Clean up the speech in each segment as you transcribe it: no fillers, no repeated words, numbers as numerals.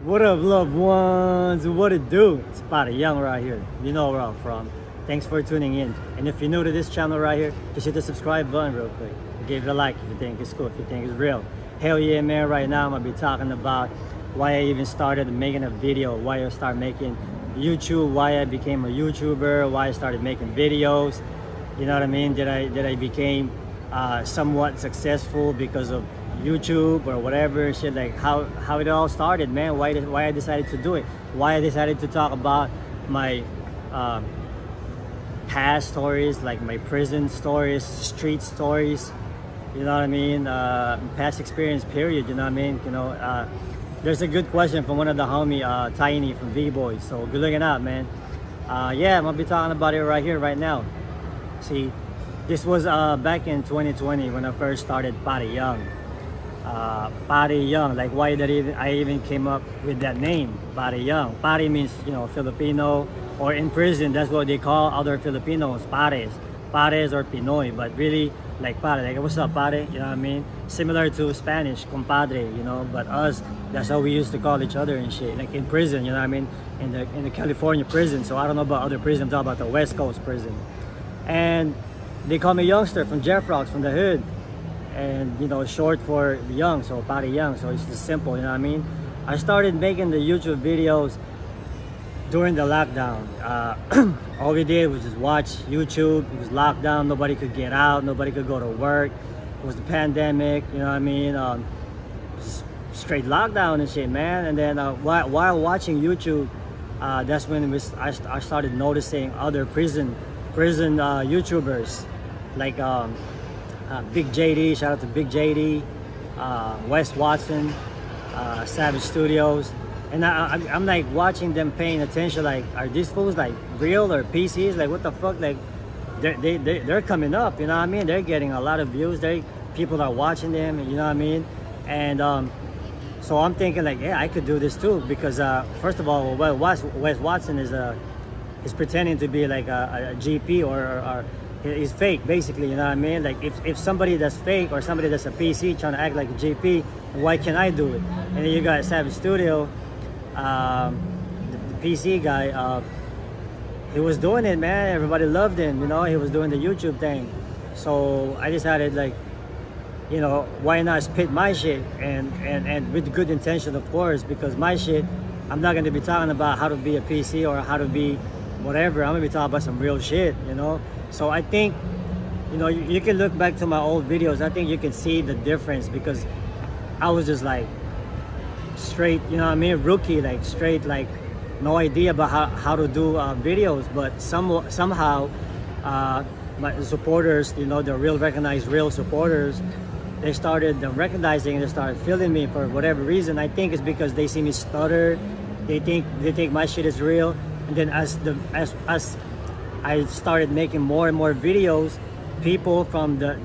What up, loved ones? What it do? It's Pare Young right here. You know where I'm from. Thanks for tuning in. And if you're new to this channel right here, just hit the subscribe button real quick. Give it a like if you think it's cool, if you think it's real. Hell yeah, man. Right now, I'm going to be talking about why I even started making a video, why I started making YouTube, why I became a YouTuber, why I started making videos. You know what I mean? Did I became somewhat successful because of YouTube or whatever shit, like how it all started, man. Why I decided to do it, why I decided to talk about my past stories, like my prison stories, street stories, you know what I mean, past experience period, you know what I mean. There's a good question from one of the homie, Tiny from V-Boys, so good looking out, man. Yeah, I'm gonna be talking about it right here, right now. See, this was back in 2020 when I first started Pare Young. Pare Young, like why did I even came up with that name, Pare Young. Pare means, you know, Filipino, or in prison that's what they call other Filipinos, Pares or Pinoy, but really like Pare, like what's up Pare, you know what I mean, similar to Spanish, compadre, you know, but us, that's how we used to call each other and shit, like in prison, you know what I mean, in the California prison. So I don't know about other prisons, I'm talking about the West Coast prison. And they call me Youngster from Jeff Rocks, from the hood. And you know, short for young, so Pare Young, so it's just simple, you know what I mean. I started making the YouTube videos during the lockdown. All we did was just watch YouTube. It was lockdown, nobody could get out, nobody could go to work. It was the pandemic, you know what I mean. Straight lockdown and shit, man. And then while watching YouTube, that's when I started noticing other prison YouTubers, like Big JD, shout out to Big JD, Wes Watson, Savage Studios, and I'm like watching them, paying attention, like, are these fools like real or PCs? Like what the fuck? Like they're coming up, you know what I mean? They're getting a lot of views. People are watching them, you know what I mean? And so I'm thinking like, yeah, I could do this too, because first of all, Wes Watson is pretending to be like a GP or he's fake, basically, you know what I mean? Like if somebody that's fake or somebody that's a PC trying to act like a GP, why can't I do it? And then you got Savage Studio, the PC guy, he was doing it, man. Everybody loved him, you know, he was doing the YouTube thing. So I decided, like, you know, why not spit my shit, and with good intention, of course, because my shit, I'm not going to be talking about how to be a PC or how to be whatever. I'm going to be talking about some real shit, you know. So I think, you know, you can look back to my old videos. I think you can see the difference, because I was just like straight, you know what I mean, rookie, like straight, like no idea about how to do videos. But somehow my supporters, you know, the recognized real supporters, they started recognizing, and they started feeling me for whatever reason. I think it's because they see me stutter. They think my shit is real. And then as I started making more and more videos, people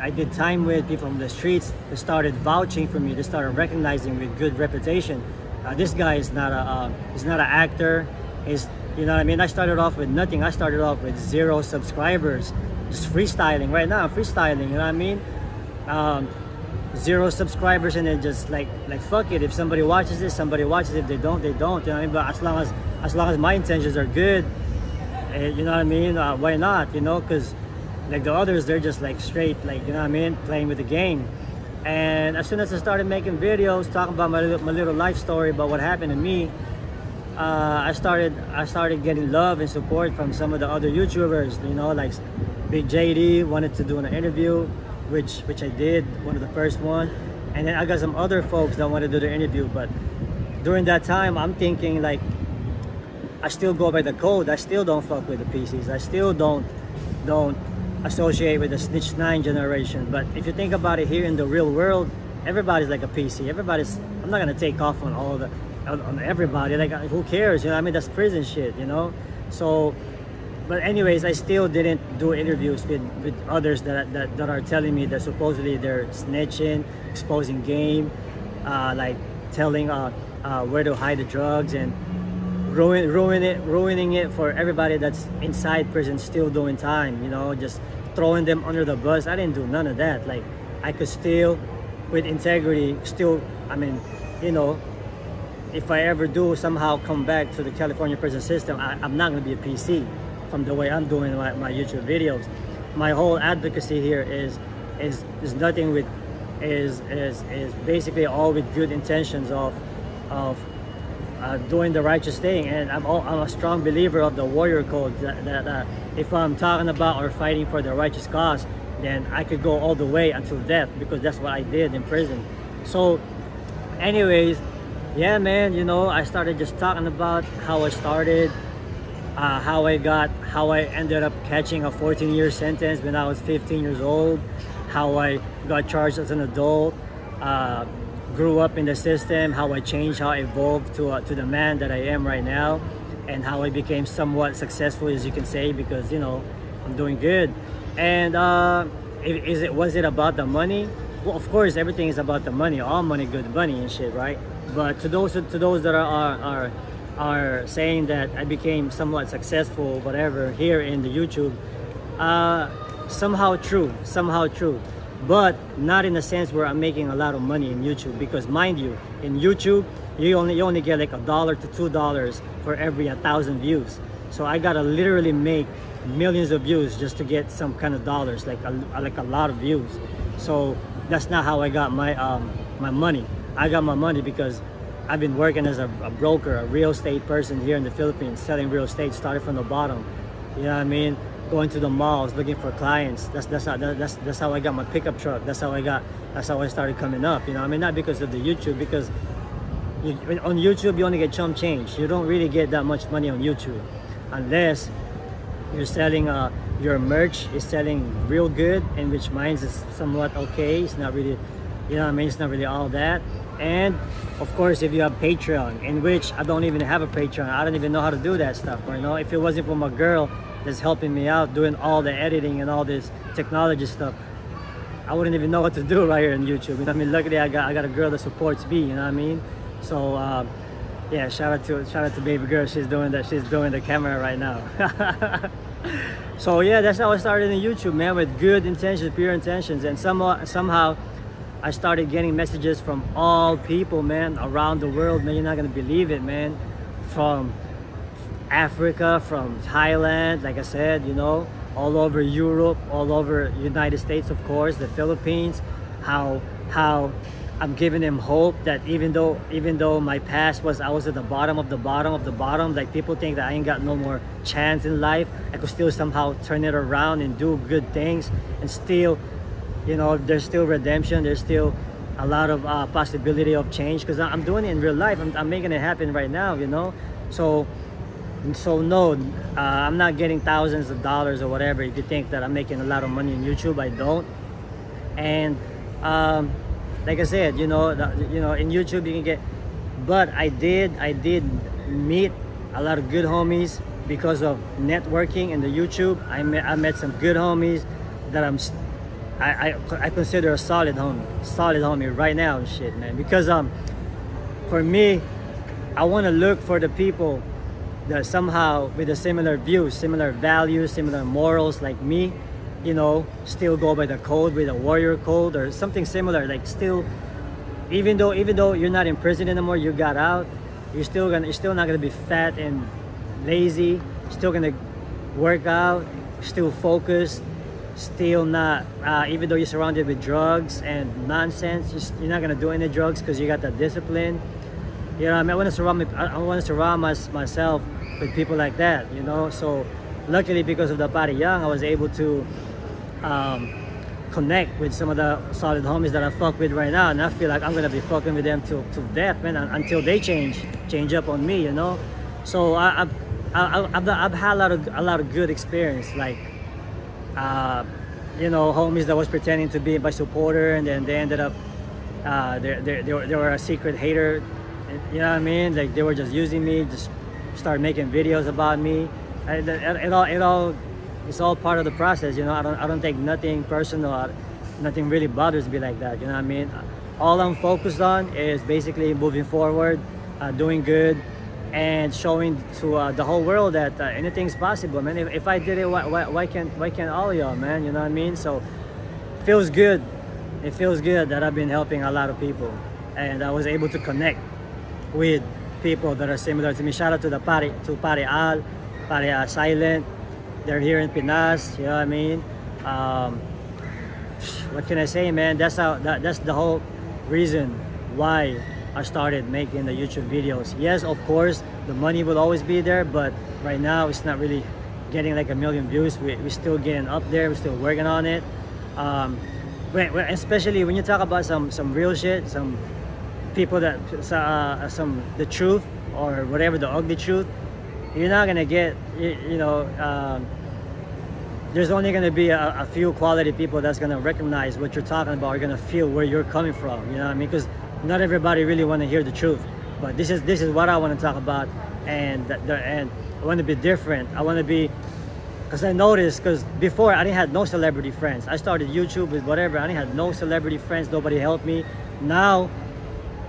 I did time with, people from the streets, they started vouching for me. They started recognizing with good reputation. This guy is not an actor. You know what I mean? I started off with nothing. I started off with 0 subscribers, just freestyling. Right now I'm freestyling, you know what I mean? 0 subscribers, and then just like fuck it. If somebody watches this, somebody watches it. If they don't, they don't. You know what I mean? But as long as my intentions are good, you know what I mean, why not, you know? Because like the others, they're just like straight, like, you know what I mean, playing with the game. And as soon as I started making videos talking about my little life story about what happened to me, I started getting love and support from some of the other YouTubers, you know, like Big JD wanted to do an interview, which I did, one of the first one. And then I got some other folks that wanted to do the interview. But during that time, I'm thinking like, I still go by the code. I still don't fuck with the PCs. I still don't associate with the Snitch 9 generation. But if you think about it, here in the real world, everybody's like a PC. I'm not gonna take off on on everybody. Like, who cares? You know what I mean? That's prison shit, you know? So, but anyways, I still didn't do interviews with others that are telling me that supposedly they're snitching, exposing game, like telling where to hide the drugs, and ruining it for everybody that's inside prison still doing time, you know, just throwing them under the bus. I didn't do none of that. Like, I could still, with integrity, still, I mean, you know, if I ever do somehow come back to the California prison system, I'm not going to be a PC from the way I'm doing my YouTube videos. My whole advocacy here is nothing with is basically all with good intentions of doing the righteous thing. And I'm a strong believer of the warrior code, that if I'm talking about or fighting for the righteous cause, then I could go all the way until death, because that's what I did in prison. So anyways, yeah, man, you know, I started just talking about how I started, how I ended up catching a 14-year sentence when I was 15 years old, how I got charged as an adult, grew up in the system, how I changed, how I evolved to the man that I am right now, and how I became somewhat successful, as you can say, because, you know, I'm doing good. And was it about the money? Well, of course, everything is about the money. All money, good money and shit, right? But to those that are saying that I became somewhat successful, whatever, here in the YouTube, somehow true, but not in the sense where I'm making a lot of money in YouTube. Because mind you, in YouTube, you only get like $1 to $2 for every 1,000 views. So I gotta literally make millions of views just to get some kind of dollars, like a lot of views. So that's not how I got my my money. I got my money because I've been working as a broker, a real estate person here in the Philippines, selling real estate, started from the bottom. You know what I mean? Going to the malls, looking for clients. That's how I got my pickup truck. That's how I started coming up. You know what I mean? Not because of the YouTube, because on YouTube you only get chump change. You don't really get that much money on YouTube unless you're selling your merch is selling real good, and which mine is somewhat okay. It's not really, you know what I mean, it's not really all that. And of course, if you have Patreon, in which I don't even have a Patreon, I don't even know how to do that stuff. You know, if it wasn't for my girl that's helping me out doing all the editing and all this technology stuff, I wouldn't even know what to do right here on YouTube. You know what I mean? Luckily, I got a girl that supports me. You know what I mean? So yeah, shout out to baby girl. She's doing the camera right now. So yeah, that's how I started in YouTube, man, with good intentions, pure intentions. And somehow I started getting messages from all people, man, around the world, man. You're not gonna believe it, man. From Africa, from Thailand, like I said, you know, all over Europe, all over United States, of course, the Philippines. How I'm giving them hope that even though my past was, I was at the bottom of the bottom of the bottom, like people think that I ain't got no more chance in life, I could still somehow turn it around and do good things, and still, you know, there's still redemption, there's still a lot of possibility of change, because I'm doing it in real life. I'm making it happen right now, you know. So no, I'm not getting thousands of dollars or whatever. If you think that I'm making a lot of money on YouTube, I don't. And like I said, you know, in YouTube you can get, but I did meet a lot of good homies because of networking in the YouTube. I met some good homies that I consider a solid homie right now and shit, man. Because for me, I want to look for the people that somehow with a similar views, similar values, similar morals like me, you know, still go by the code, with a warrior code or something similar. Like still, even though you're not in prison anymore, you got out, you're still not gonna be fat and lazy. Still gonna work out, still focused, still not. Even though you're surrounded with drugs and nonsense, you're not gonna do any drugs because you got that discipline. You know, I mean, I want to surround myself with people like that. You know, so luckily because of the Pare Young, I was able to connect with some of the solid homies that I fuck with right now, and I feel like I'm gonna be fucking with them till death, man, until they change up on me, you know. So I've had a lot of good experience, like you know, homies that was pretending to be my supporter, and then they ended up they were a secret hater, you know what I mean? Like they were just using me, just start making videos about me. It's all part of the process, you know. I don't take nothing personal. Nothing really bothers me like that, you know what I mean? All I'm focused on is basically moving forward, doing good, and showing to the whole world that anything's possible, man. If I did it, why can't all y'all, man? You know what I mean? So it feels good. It feels good that I've been helping a lot of people, and I was able to connect with people that are similar to me. Shout out to the Pare Silent. They're here in Pinas, you know what I mean? What can I say, man? That's the whole reason why I started making the YouTube videos. Yes, of course, the money will always be there, but right now it's not really getting like 1 million views. We're still getting up there. We're still working on it. Especially when you talk about some real shit, some people that the truth or whatever, the ugly truth, you're not gonna get, there's only gonna be a few quality people that's gonna recognize what you're talking about, are gonna feel where you're coming from, you know what I mean? Because not everybody really want to hear the truth, but this is what I want to talk about, and I want to be different. I want to be, because I noticed, because before I didn't have no celebrity friends. I started YouTube with whatever. I didn't have no celebrity friends. Nobody helped me. Now,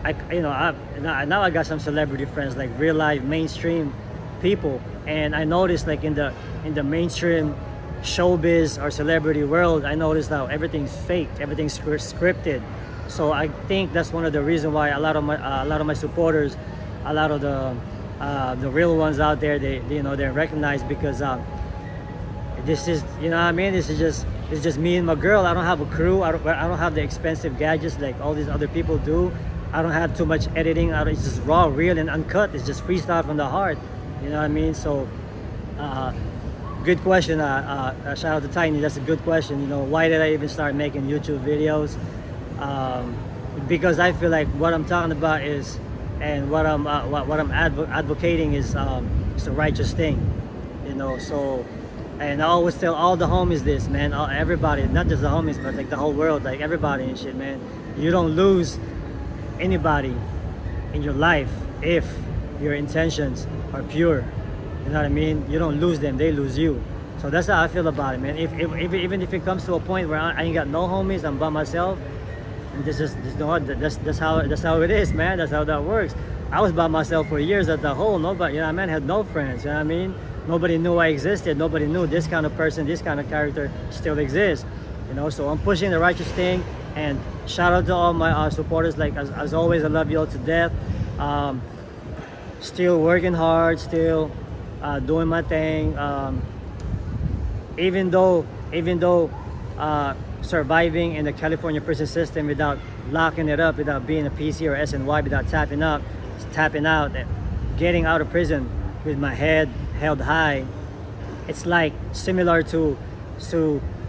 now I got some celebrity friends, like real life mainstream people, and I noticed like in the mainstream showbiz or celebrity world, I noticed how everything's fake, everything's scripted. So I think that's one of the reasons why a lot of my supporters, a lot of the real ones out there, they're recognized, because this is, you know what I mean, it's just me and my girl. I don't have a crew. I don't have the expensive gadgets like all these other people do. I don't have too much editing. It's just raw, real, and uncut. It's just freestyle from the heart, you know what I mean? So good question. Shout out to Tiny. That's a good question. You know, why did I even start making YouTube videos? Because I feel like what I'm talking about is, and what I'm advocating is the righteous thing, you know. So, and I always tell all the homies this, man, everybody, not just the homies, but like the whole world, like everybody and shit, man. You don't lose anybody in your life if your intentions are pure, you know what I mean? You don't lose them, they lose you. So that's how I feel about it, man. Even if it comes to a point where I ain't got no homies, I'm by myself, and that's how it is, man. That's how that works. I was by myself for years at the whole. Nobody, you know, man, had no friends, you know what I mean? Nobody knew I existed. Nobody knew this kind of person, this kind of character still exists, you know. So I'm pushing the righteous thing, and shout out to all my supporters. Like as always, I love you all to death. Still working hard, still doing my thing. Even though surviving in the California prison system without locking it up, without being a PC or SNY, without tapping out, and getting out of prison with my head held high, it's like similar to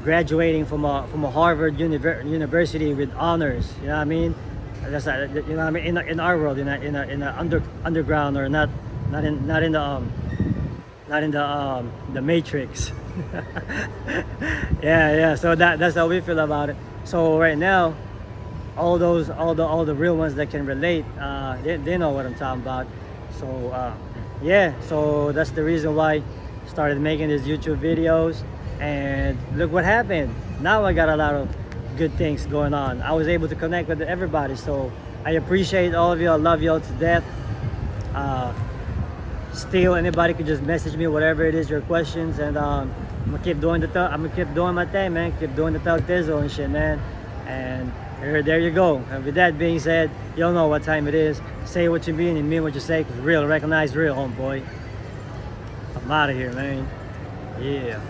graduating from a Harvard University with honors. You know what I mean? That's you know what I mean, in our world, in a underground, or not in the Matrix. yeah. So that's how we feel about it. So right now, all the real ones that can relate, they know what I'm talking about. So yeah, so that's the reason why I started making these YouTube videos, and look what happened. Now I got a lot of good things going on. I was able to connect with everybody, so I appreciate all of you. I love you all to death. Still, anybody could just message me, whatever it is, your questions, and I'm gonna keep doing my thing, man. Keep doing the Thug Thizzle and shit, man. And there you go. And with that being said, y'all know what time it is. Say what you mean and mean what you say, 'cause real recognize real, homeboy. I'm out of here, man. Yeah.